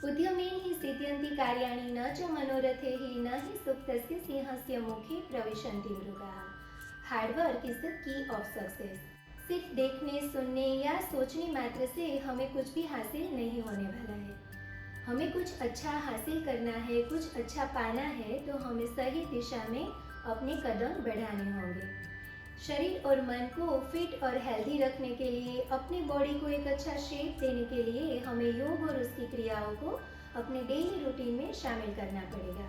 उद्यमेन हि सिद्ध्यन्ति कार्याणि न च मनोरथे हि न हि सुप्तस्य सिंहस्य मुखे प्रविशन्ति मृगाः। Hard work is the key of success. सिर्फ देखने, सुनने या सोचने मात्र से हमें कुछ भी हासिल नहीं होने वाला है। हमें कुछ अच्छा हासिल करना है, कुछ अच्छा पाना है तो हमें सही दिशा में अपने कदम बढ़ाने होंगे। शरीर और मन को फिट और हेल्दी रखने के लिए, अपनी बॉडी को एक अच्छा शेप देने के लिए हमें योग और उसकी क्रियाओं को अपने डेली रूटीन में शामिल करना पड़ेगा।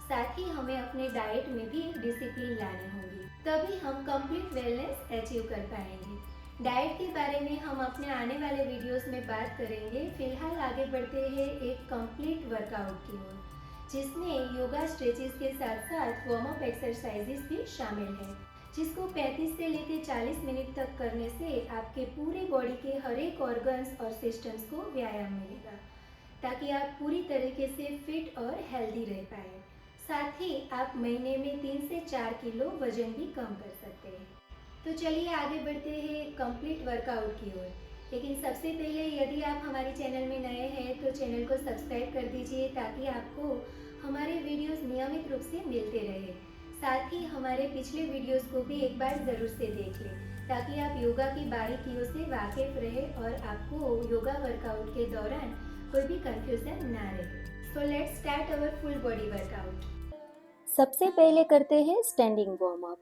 साथ ही हमें अपने डाइट में भी एक डिसिप्लिन लानी होगी, तभी हम कंप्लीट वेलनेस अचीव कर पाएंगे। डाइट के बारे में हम अपने आने वाले वीडियोस में बात करेंगे। फिलहाल आगे बढ़ते हैं एक कंप्लीट वर्कआउट की ओर, जिसमें योगा स्ट्रेचेस के साथ साथ वार्म अप एक्सरसाइजेस भी शामिल है, जिसको 35 से लेकर 40 मिनट तक करने से आपके पूरे बॉडी के हर एक ऑर्गन्स और सिस्टम्स को व्यायाम मिलेगा, ताकि आप पूरी तरीके से फिट और हेल्दी रह पाए। साथ ही आप महीने में 3 से 4 किलो वजन भी कम कर सकते हैं। तो चलिए आगे बढ़ते हैं कंप्लीट वर्कआउट की ओर। लेकिन सबसे पहले यदि आप हमारे चैनल में नए हैं तो चैनल को सब्सक्राइब कर दीजिए, ताकि आपको हमारे वीडियोस नियमित रूप से मिलते रहे। साथ ही हमारे पिछले वीडियोस को भी एक बार ज़रूर से देख लें, ताकि आप योगा की बारीकियों से वाकिफ रहे और आपको योगा वर्कआउट के दौरान कोई भी कंफ्यूजन ना रहे। So let's start our full body workout. सबसे पहले करते हैं स्टैंडिंग वार्म अप।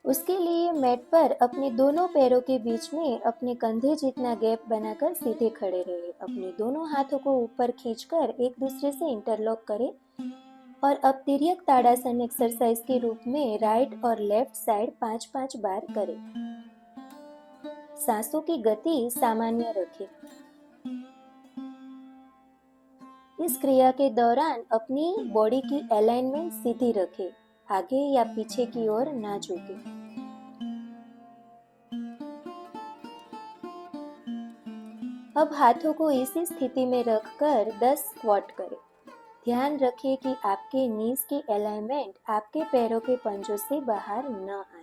उसके लिए मैट पर अपने दोनों पैरों के बीच में अपने कंधे जितना गैप बनाकर सीधे खड़े रहे। अपने दोनों हाथों को ऊपर खींचकर एक दूसरे से इंटरलॉक करें और अब तिर्यक ताड़ासन एक्सरसाइज के रूप में राइट और लेफ्ट साइड 5-5 बार करें। सांसों की गति सामान्य रखें। इस क्रिया के दौरान अपनी बॉडी की अलाइनमेंट सीधी रखें, आगे या पीछे की ओर ना झुके। अब हाथों को इसी स्थिति में रखकर 10 स्क्वाट करें। ध्यान रखें कि आपके नीज की अलाइनमेंट आपके पैरों के पंजों से बाहर न आए।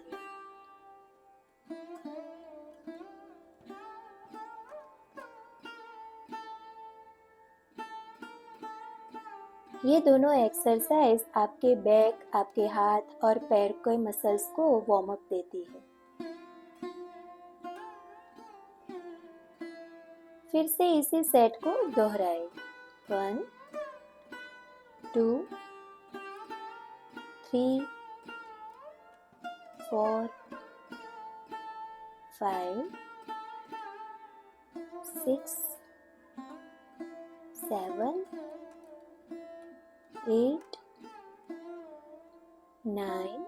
ये दोनों एक्सरसाइज आपके बैक, आपके हाथ और पैर के मसल्स को वार्म अप देती है। फिर से इसी सेट को दोहराएं। 1 2 3 4 5 6 7 8 9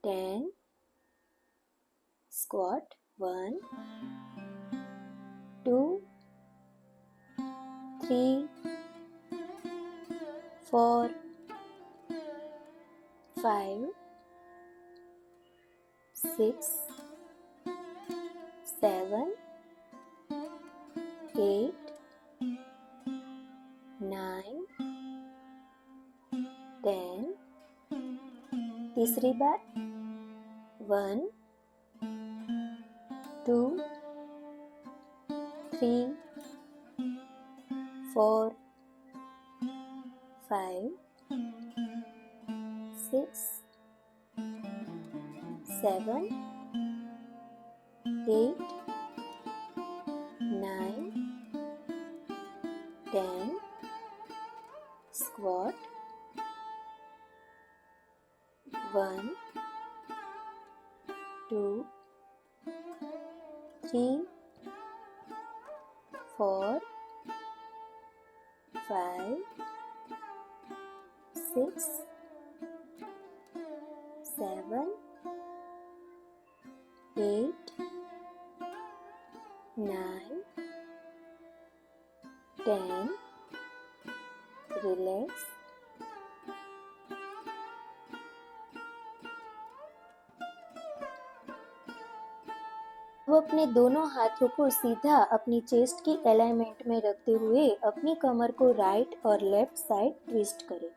10 squat 1 2 3 4 5 6 7 8 9 10। तीसरी बार 1 2 3 4 5 6 7 8 9 10 squat 1 2 3 4 5 6 7 8 9 10। रिलैक्स। अब अपने दोनों हाथों को सीधा अपनी चेस्ट की अलाइनमेंट में रखते हुए अपनी कमर को राइट और लेफ्ट साइड ट्विस्ट करें।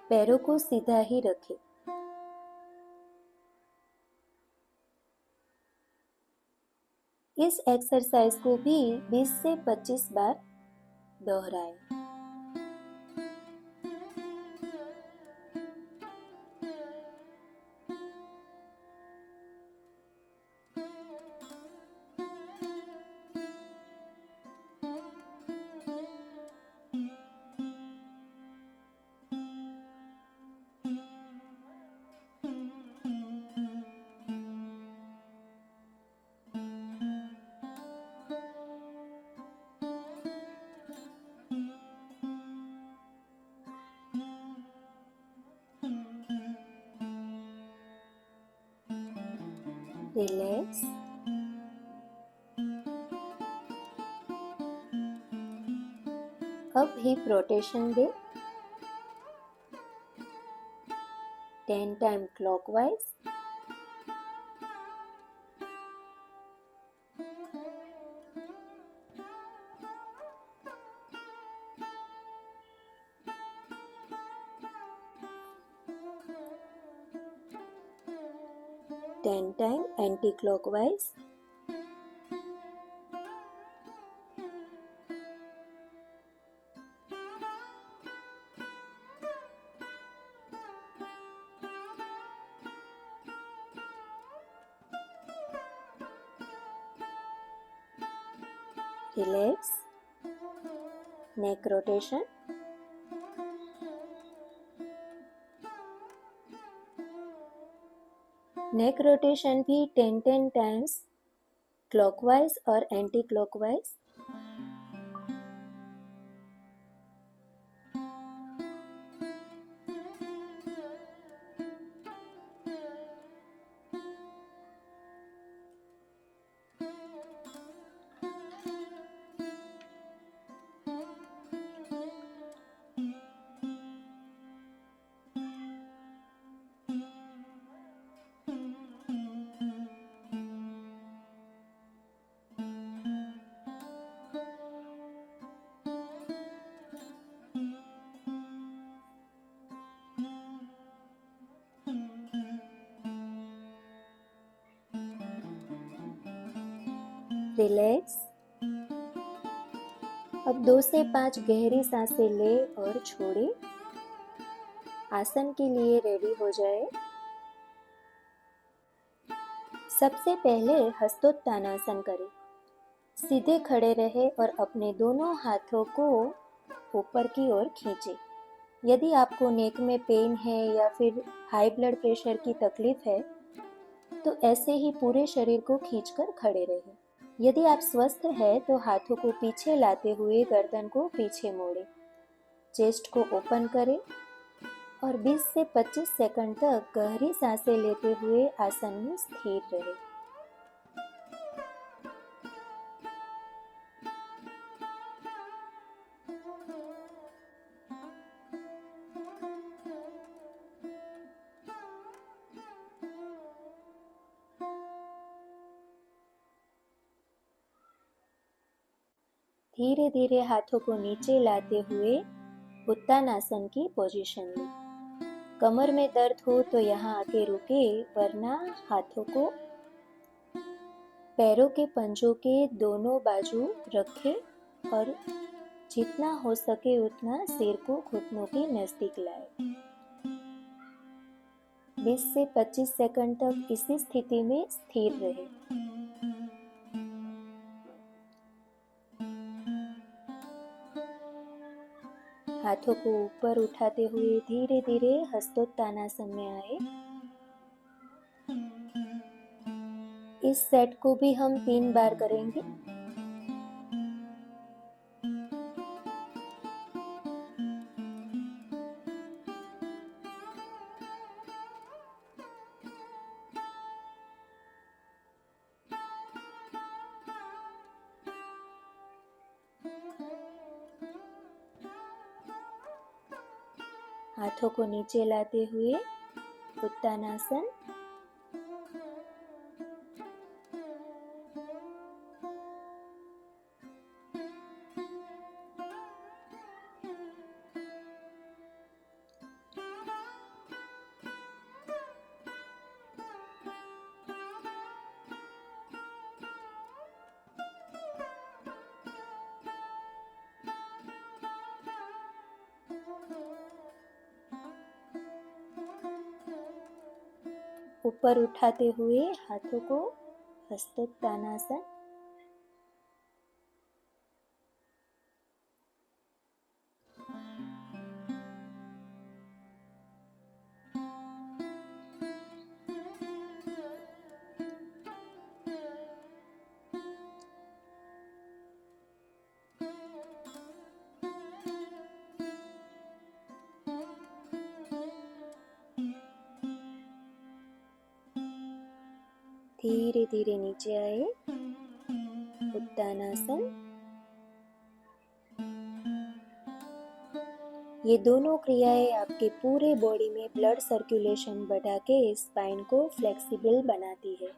पैरों को सीधा ही रखें। इस एक्सरसाइज को भी 20 से 25 बार दोहराएं। रिलैक्स। अब हिप रोटेशन दे। 10 time clockwise. Ten time anti clockwise. Relax. Neck rotation. Neck rotation भी 10 टाइम्स क्लॉकवाइज और एंटी क्लॉकवाइज। रिलैक्स। अब 2 से 5 गहरी सांसें ले और छोड़े। आसन के लिए रेडी हो जाए। सबसे पहले हस्तोत्तानासन करें। सीधे खड़े रहे और अपने दोनों हाथों को ऊपर की ओर खींचे। यदि आपको नेक में पेन है या फिर हाई ब्लड प्रेशर की तकलीफ है तो ऐसे ही पूरे शरीर को खींचकर खड़े रहें। यदि आप स्वस्थ हैं तो हाथों को पीछे लाते हुए गर्दन को पीछे मोड़ें। चेस्ट को ओपन करें और 20 से 25 सेकंड तक गहरी सांसें लेते हुए आसन में स्थिर रहें। धीरे धीरे हाथों को नीचे लाते हुए उत्तानासन की पोजीशन लें। कमर में दर्द हो तो यहाँ आके रुके, वरना हाथों को पैरों के पंजों के दोनों बाजू रखें और जितना हो सके उतना सिर को घुटनों के नजदीक लाए। 20 से 25 सेकंड तक इसी स्थिति में स्थिर रहे। हाथों को ऊपर उठाते हुए धीरे धीरे हस्तोत्तानासन में आए। इस सेट को भी हम 3 बार करेंगे। हाथों को नीचे लाते हुए उत्तानासन। ऊपर उठाते हुए हाथों को हस्तोत्तानासन। धीरे धीरे नीचे आए, उत्तानासन। ये दोनों क्रियाएं आपके पूरे बॉडी में ब्लड सर्कुलेशन बढ़ा के स्पाइन को फ्लेक्सिबल बनाती है।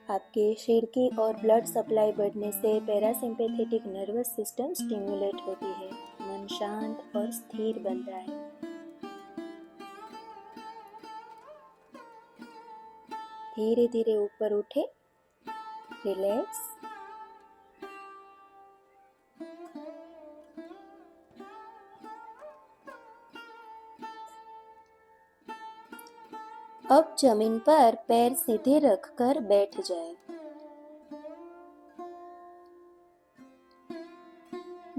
आपके सिर की और ब्लड सप्लाई बढ़ने से पैरासिम्पैथेटिक नर्वस सिस्टम स्टिमुलेट होती है, मन शांत और स्थिर बनता है। धीरे धीरे ऊपर उठे, रिलैक्स। अब जमीन पर पैर सीधे रखकर बैठ जाए।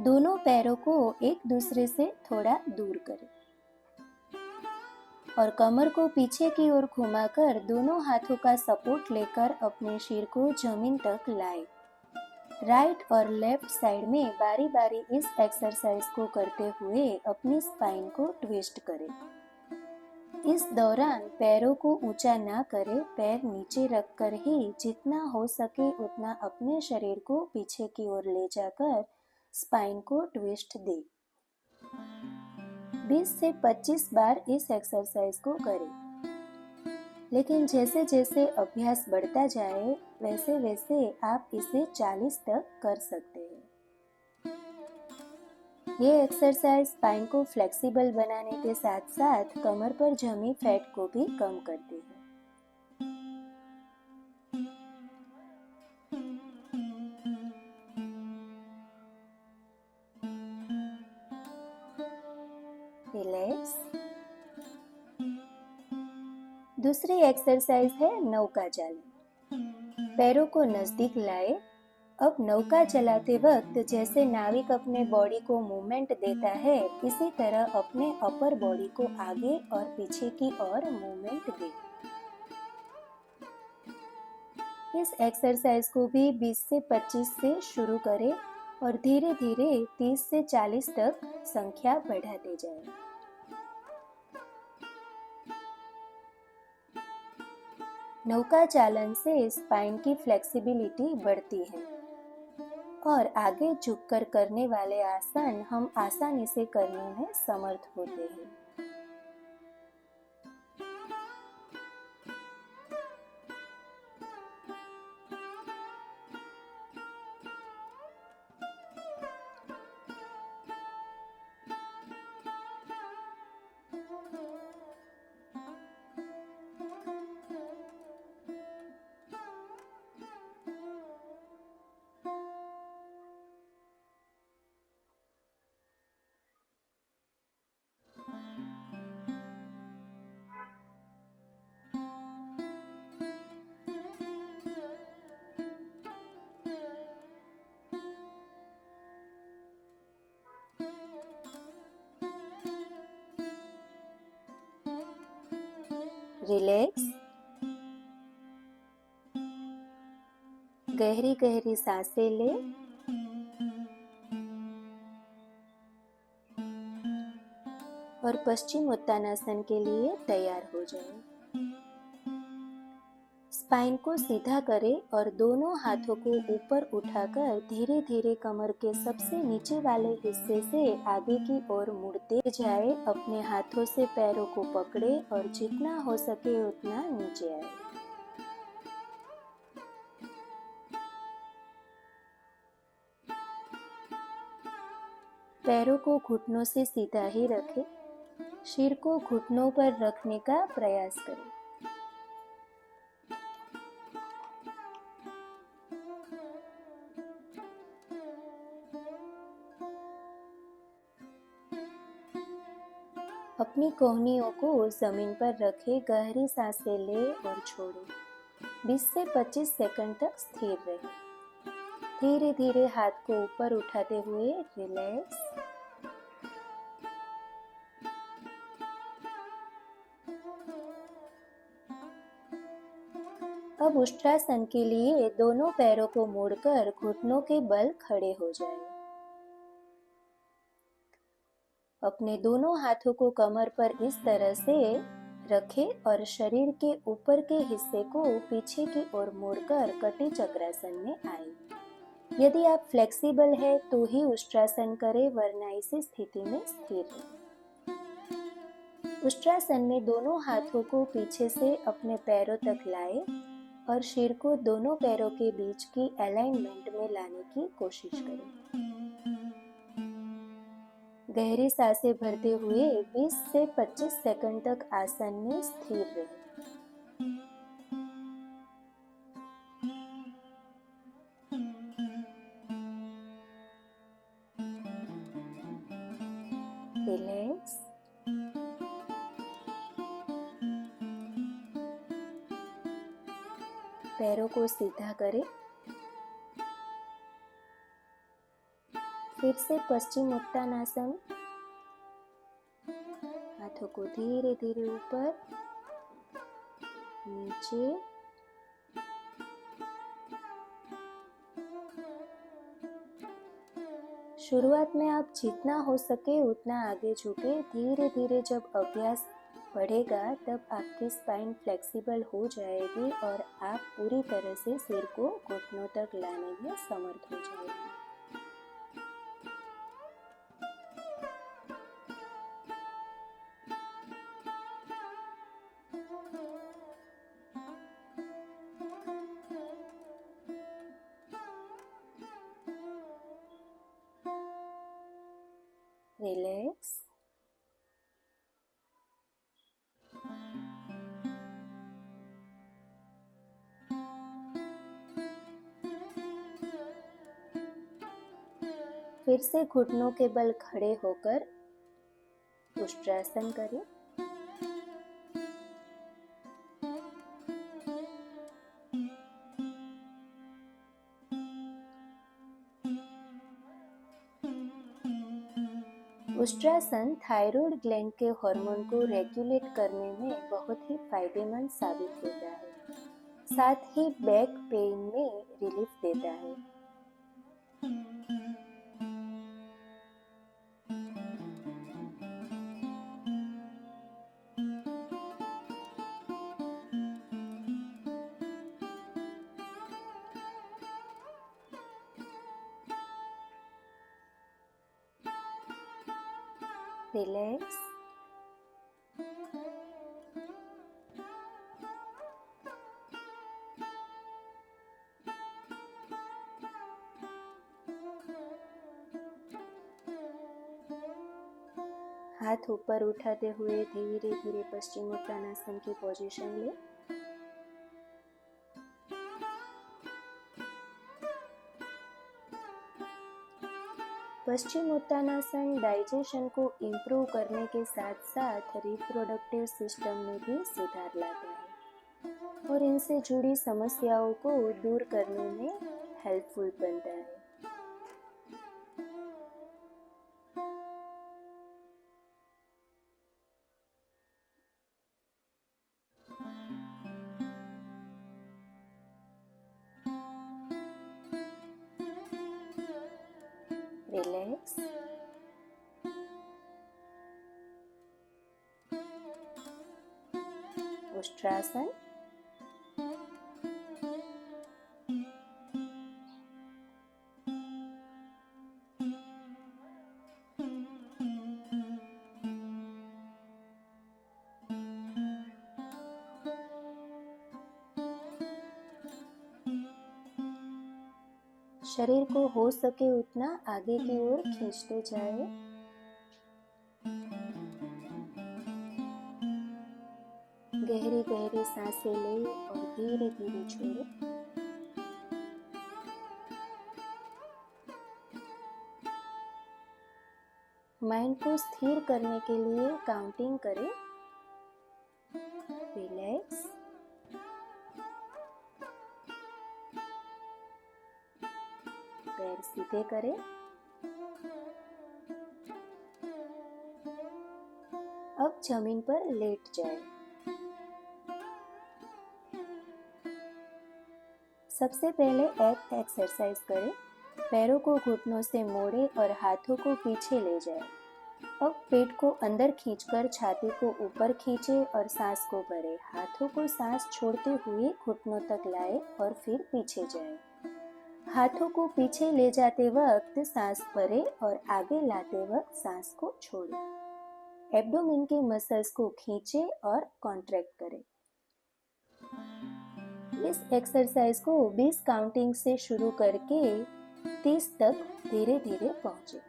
दोनों पैरों को एक दूसरे से थोड़ा दूर करें और कमर को पीछे की ओर घुमाकर दोनों हाथों का सपोर्ट लेकर अपने सिर को जमीन तक लाए। राइट और लेफ्ट साइड में बारी बारी इस एक्सरसाइज को करते हुए अपनी स्पाइन को ट्विस्ट करें। इस दौरान पैरों को ऊंचा ना करें, पैर नीचे रखकर ही जितना हो सके उतना अपने शरीर को पीछे की ओर ले जाकर स्पाइन को ट्विस्ट दे। 20 से 25 बार इस एक्सरसाइज को करें। लेकिन जैसे जैसे अभ्यास बढ़ता जाए वैसे वैसे आप इसे 40 तक कर सकते हैं। ये एक्सरसाइज स्पाइन को फ्लेक्सिबल बनाने के साथ साथ कमर पर जमी फैट को भी कम करती है। रिलैक्स। दूसरी एक्सरसाइज है नौका चालन। पैरों को नजदीक लाए। अब नौका चलाते वक्त जैसे नाविक अपने बॉडी को मूवमेंट देता है, इसी तरह अपने अपर बॉडी को आगे और पीछे की ओर मूवमेंट दे। इस एक्सरसाइज को भी 20 से 25 से शुरू करें और धीरे धीरे 30 से 40 तक संख्या बढ़ाते जाएं। नौका चालन से स्पाइन की फ्लेक्सिबिलिटी बढ़ती है और आगे झुककर करने वाले आसन हम आसानी से करने में समर्थ होते हैं। रिलैक्स। गहरी गहरी सांसें ले और पश्चिम उत्तानासन के लिए तैयार हो जाए। स्पाइन को सीधा करें और दोनों हाथों को ऊपर उठाकर धीरे धीरे कमर के सबसे नीचे वाले हिस्से से आगे की ओर मुड़ते जाए। अपने हाथों से पैरों को पकड़े और जितना हो सके उतना नीचे आए। पैरों को घुटनों से सीधा ही रखें। सिर को घुटनों पर रखने का प्रयास करें। अपनी कोहनियों को जमीन पर रखे गहरी सांसें ले और छोड़े। 20 से 25 सेकंड तक स्थिर रहे। धीरे धीरे हाथ को ऊपर उठाते हुए रिलैक्स। अब उष्ट्रासन के लिए दोनों पैरों को मोड़कर घुटनों के बल खड़े हो जाएं। अपने दोनों हाथों को कमर पर इस तरह से रखें और शरीर के ऊपर के हिस्से को पीछे की ओर मोड़कर कटी चक्रासन में आए। यदि आप फ्लेक्सिबल है तो ही उष्ट्रासन करें, वरना इसी स्थिति में स्थिर रहें। उष्ट्रासन में दोनों हाथों को पीछे से अपने पैरों तक लाएं और सिर को दोनों पैरों के बीच की अलाइनमेंट में लाने की कोशिश करें। गहरी सांसें भरते हुए 20 से 25 सेकंड तक आसन में स्थिर रहें। रिलैक्स। पैरों को सीधा करें। फिर से पश्चिम उत्तानासन। हाथों को धीरे धीरे ऊपर, नीचे, शुरुआत में आप जितना हो सके उतना आगे झुके। धीरे धीरे जब अभ्यास बढ़ेगा तब आपकी स्पाइन फ्लेक्सिबल हो जाएगी और आप पूरी तरह से सिर को घुटनों तक लाने में समर्थ हो जाएंगे। रिलैक्स। फिर से घुटनों के बल खड़े होकर उष्ट्रासन करें। उष्ट्रासन थायराइड ग्लैंड के हार्मोन को रेगुलेट करने में बहुत ही फायदेमंद साबित होता है। साथ ही बैक पेन में रिलीफ देता है। रिलैक्स। हाथ ऊपर उठाते हुए धीरे धीरे पश्चिम उत्तानासन की पोजीशन ले। पश्चिम उत्तानासन डाइजेशन को इम्प्रूव करने के साथ साथ रिप्रोडक्टिव सिस्टम में भी सुधार लाता है और इनसे जुड़ी समस्याओं को दूर करने में हेल्पफुल बनता है। रिलैक्स। उष्ट्रासन। शरीर को हो सके उतना आगे की ओर खींचते जाए। गहरी गहरी सांसें ले और धीरे धीरे छोड़े। माइंड को स्थिर करने के लिए काउंटिंग करें। रिलैक्स, पैर सीधे करें। अब जमीन पर लेट जाएं। सबसे पहले एक एक्सरसाइज करें। पैरों को घुटनों से मोड़ें और हाथों को पीछे ले जाएं। अब पेट को अंदर खींचकर छाती को ऊपर खींचें और सांस को भरें। हाथों को सांस छोड़ते हुए घुटनों तक लाएं और फिर पीछे जाएं। हाथों को पीछे ले जाते वक्त सांस भरें और आगे लाते वक्त सांस को छोड़ें। एब्डोमेन के मसल्स को खींचें और कॉन्ट्रैक्ट करें। इस एक्सरसाइज को 20 काउंटिंग से शुरू करके 30 तक धीरे धीरे पहुंचे।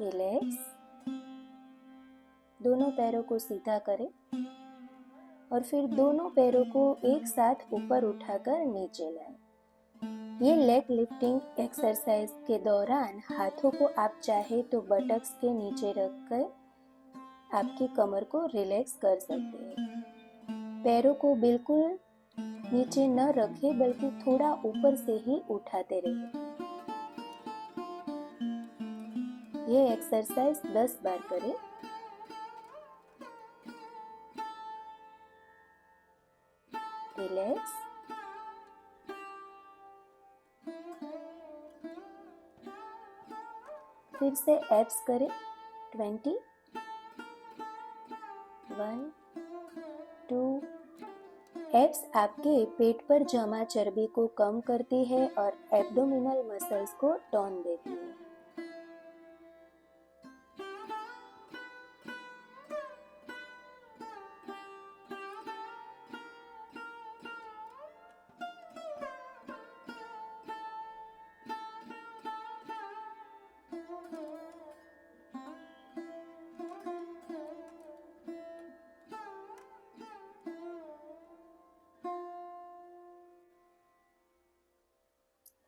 रिलैक्स, दोनों पैरों को सीधा करें और फिर दोनों पैरों को एक साथ ऊपर उठाकर नीचे लाएं। ये लेग लिफ्टिंग एक्सरसाइज के दौरान हाथों को आप चाहे तो बटक्स के नीचे रखकर आपकी कमर को रिलैक्स कर सकते हैं। पैरों को बिल्कुल नीचे न रखें बल्कि थोड़ा ऊपर से ही उठाते रहें। ये एक्सरसाइज 10 बार करें। रिलैक्स, फिर से एब्स करें। 20, 1, 2। एब्स आपके पेट पर जमा चर्बी को कम करती है और एब्डोमिनल मसल्स को टोन देती है।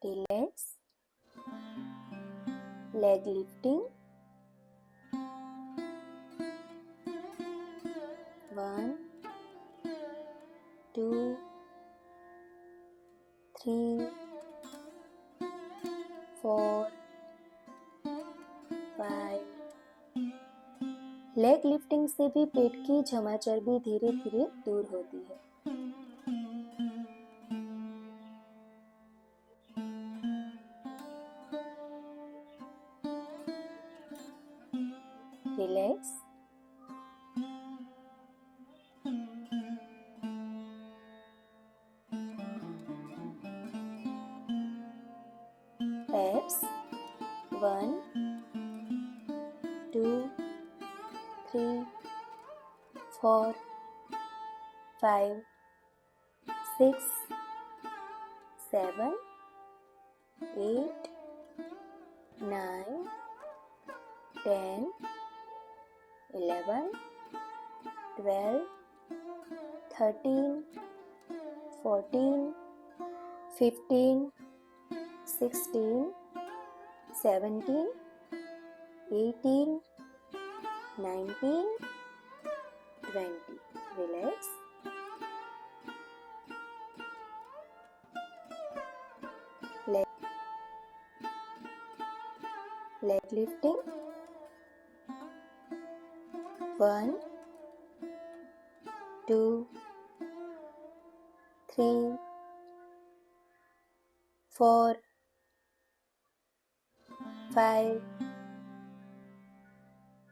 Relax, leg lifting. 1, 2, 3, 4, 5। Leg lifting से भी पेट की जमा चर्बी धीरे धीरे दूर होती है। Relax, abs. 1, 2, 3, 4, 5, 6, 7, 8, 9, 10, 11, 12, 13, 14, 15, 16, 17, 18, 19, 20. Relax. Leg lifting. 1, 2, 3, 4, 5,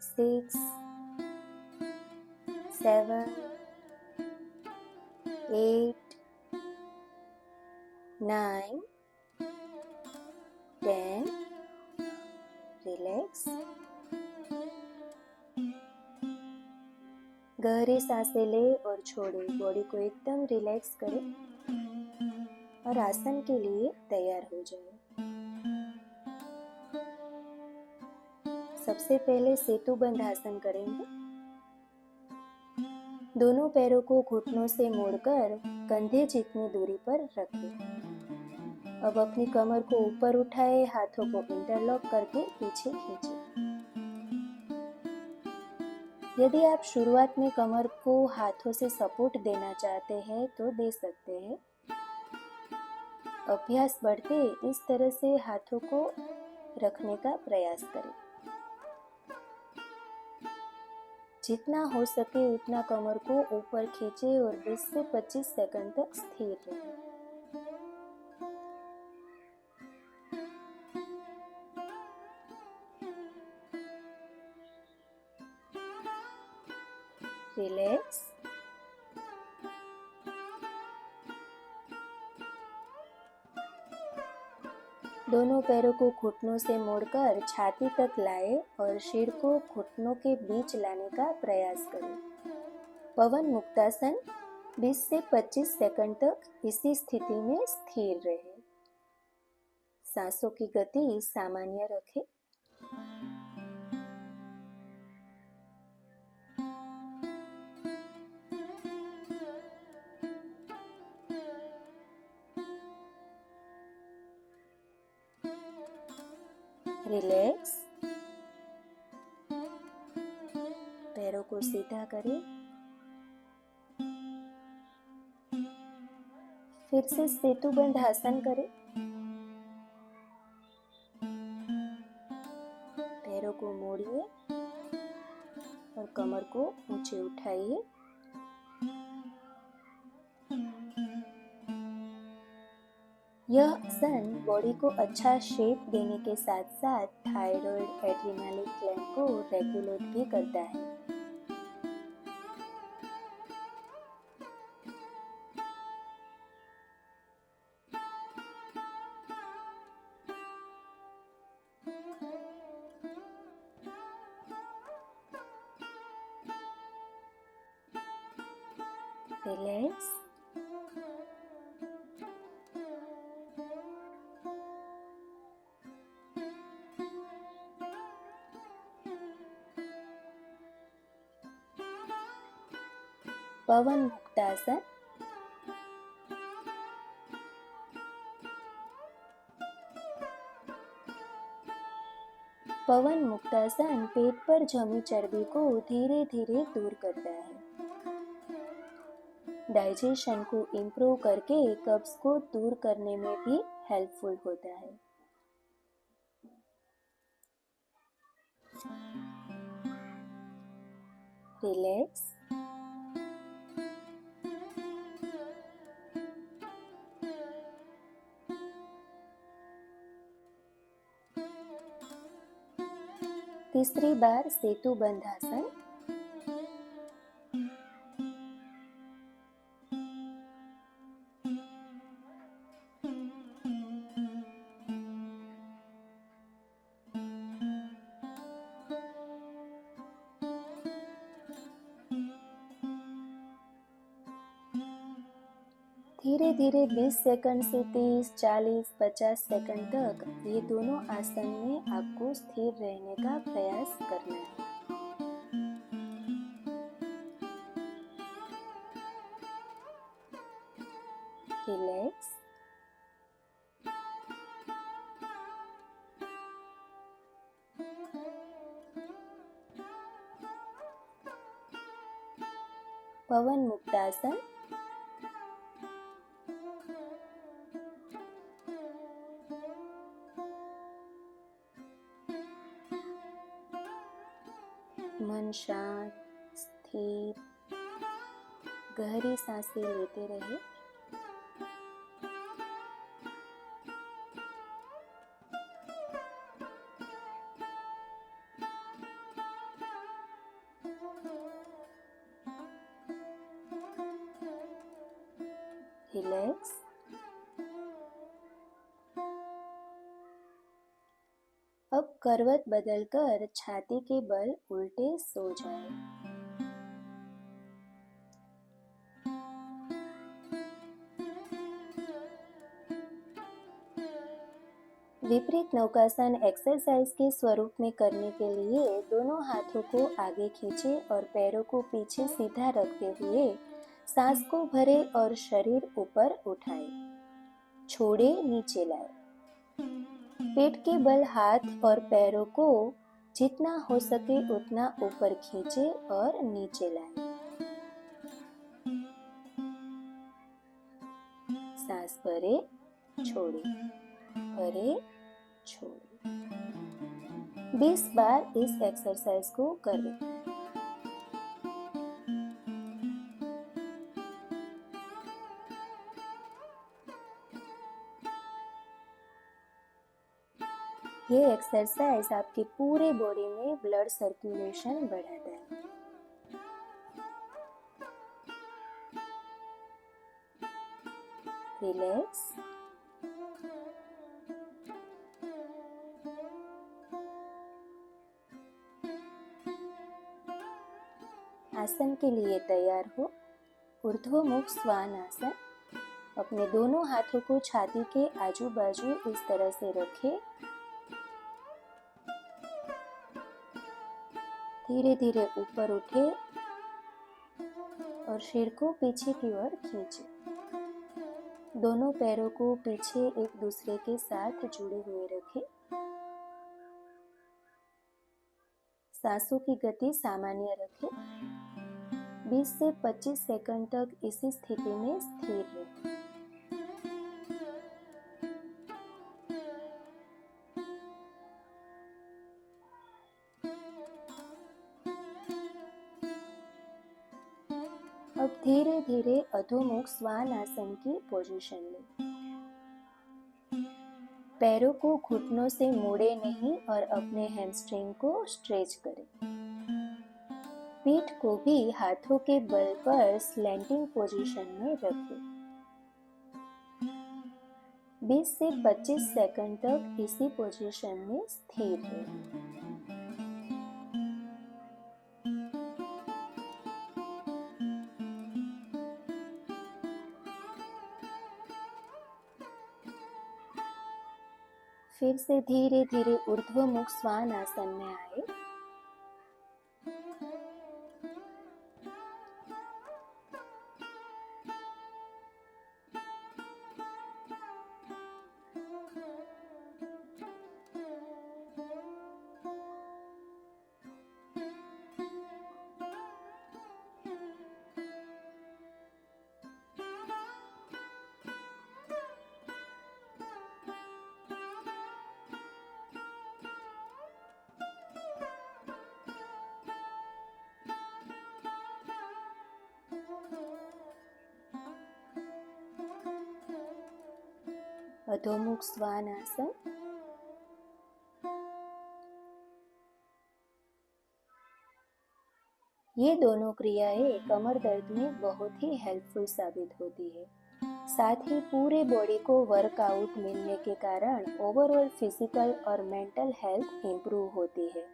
6, 7, 8, 9, 10. Relax. गहरी सांसें ले और छोड़े, बॉडी को एकदम रिलैक्स करें और आसन के लिए तैयार हो जाए। सबसे पहले सेतु बंध आसन करेंगे। दोनों पैरों को घुटनों से मोड़कर कंधे जितनी दूरी पर रखें। अब अपनी कमर को ऊपर उठाए, हाथों को इंटरलॉक करके पीछे खींचें। यदि आप शुरुआत में कमर को हाथों से सपोर्ट देना चाहते हैं तो दे सकते हैं। अभ्यास बढ़ते इस तरह से हाथों को रखने का प्रयास करें। जितना हो सके उतना कमर को ऊपर खींचे और 20 से 25 सेकंड तक स्थिर रहें। रिलैक्स। दोनों पैरों को घुटनों से मोड़कर छाती तक लाएं और सिर को घुटनों के बीच लाने का प्रयास करें। पवन मुक्तासन 20 से 25 सेकंड तक इसी स्थिति में स्थिर रहें। सांसों की गति सामान्य रखें। रिलैक्स। पैरों को सीधा करें। फिर से सेतुबंध आसन करें। पैरों को मोड़िए और कमर को ऊंचे उठाइए। यह आसन बॉडी को अच्छा शेप देने के साथ साथ थायराइड एड्रिनालिक ग्लैंड को रेगुलेट भी करता है। रिलैक्स। पवन मुक्तासन। पवन मुक्तासन पेट पर जमी चर्बी को धीरे धीरे दूर करता है। डाइजेशन को इम्प्रूव करके कब्ज को दूर करने में भी हेल्पफुल होता है। रिलैक्स। तीसरी बार सेतुबंध आसन। धीरे धीरे 20 सेकंड से 30, 40, 50 सेकंड तक ये दोनों आसन में आपको स्थिर रहने का प्रयास करना है। रिलैक्स। पवन मुक्तासन। मन शांत, स्थिर, गहरी सांसें लेते रहे। रिलैक्स। अब करवट बदलकर छाती के बल उल्टे सो जाए। विपरीत नौकासन एक्सरसाइज के स्वरूप में करने के लिए दोनों हाथों को आगे खींचे और पैरों को पीछे सीधा रखते हुए सांस को भरे और शरीर ऊपर उठाए, छोड़े, नीचे लाए। पेट के बल हाथ और पैरों को जितना हो सके उतना ऊपर खींचे और नीचे लाए। सांस भरे, छोड़े, भरे, छोड़े। 20 बार इस एक्सरसाइज को करें। ये एक्सरसाइज आपके पूरे बॉडी में ब्लड सर्कुलेशन बढ़ाता है। रिलैक्स। आसन के लिए तैयार हो। ऊर्ध्वमुख श्वान आसन। अपने दोनों हाथों को छाती के आजू बाजू इस तरह से रखें। धीरे धीरे ऊपर उठे और सिर को पीछे की ओर खींचे। दोनों पैरों को पीछे एक दूसरे के साथ जुड़े हुए रखें। सांसों की गति सामान्य रखें। 20 से 25 सेकंड तक इसी स्थिति में स्थिर रहें। अब धीरे धीरे अधोमुख श्वान आसन की पोजीशन लें। पैरों को घुटनों से मोड़े नहीं और अपने हैमस्ट्रिंग को स्ट्रेच करें। पीठ को भी हाथों के बल पर स्लैंटिंग पोजीशन में रखें। 20 से 25 सेकंड तक इसी पोजीशन में स्थिर रहें। फिर से धीरे धीरे ऊर्ध्वमुख श्वान आसन में आए। अधोमुख श्वान आसन। ये दोनों क्रियाएं कमर दर्द में बहुत ही हेल्पफुल साबित होती है। साथ ही पूरे बॉडी को वर्कआउट मिलने के कारण ओवरऑल फिजिकल और मेंटल हेल्थ इंप्रूव होती है।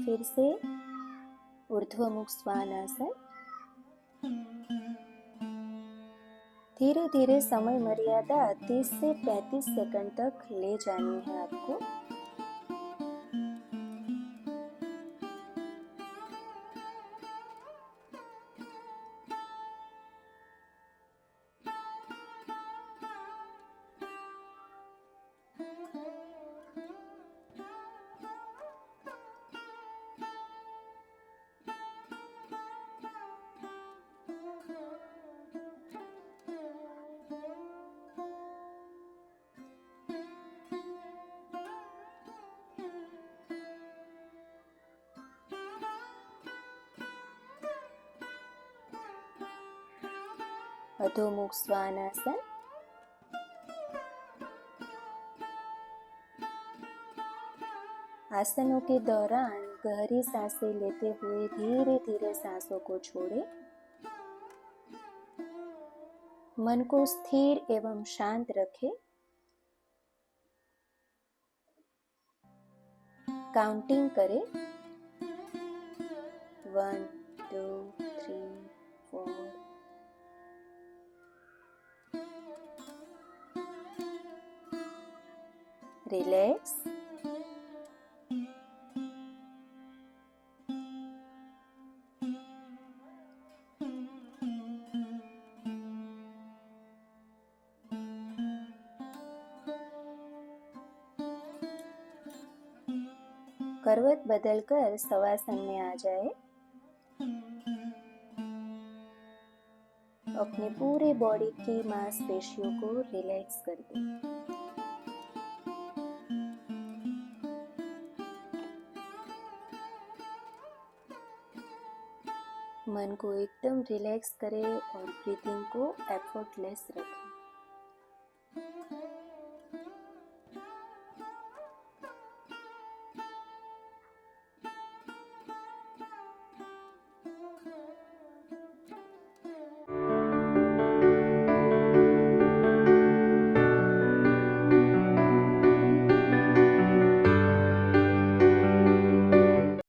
फिर से ऊर्ध्वमुख श्वान आसन। धीरे धीरे समय मर्यादा 30 से 35 सेकंड तक ले जानी है आपको। अधोमुख श्वान आसन। आसनों के दौरान गहरी सांसें लेते हुए धीरे धीरे सांसों को छोड़ें। मन को स्थिर एवं शांत रखें। काउंटिंग करें 1 2 3 4। रिलैक्स। करवट बदलकर शवासन में आ जाए। अपने पूरे बॉडी की मांसपेशियों को रिलैक्स कर दें। मन को एकदम रिलैक्स करें और ब्रीथिंग को एफर्टलेस रखें।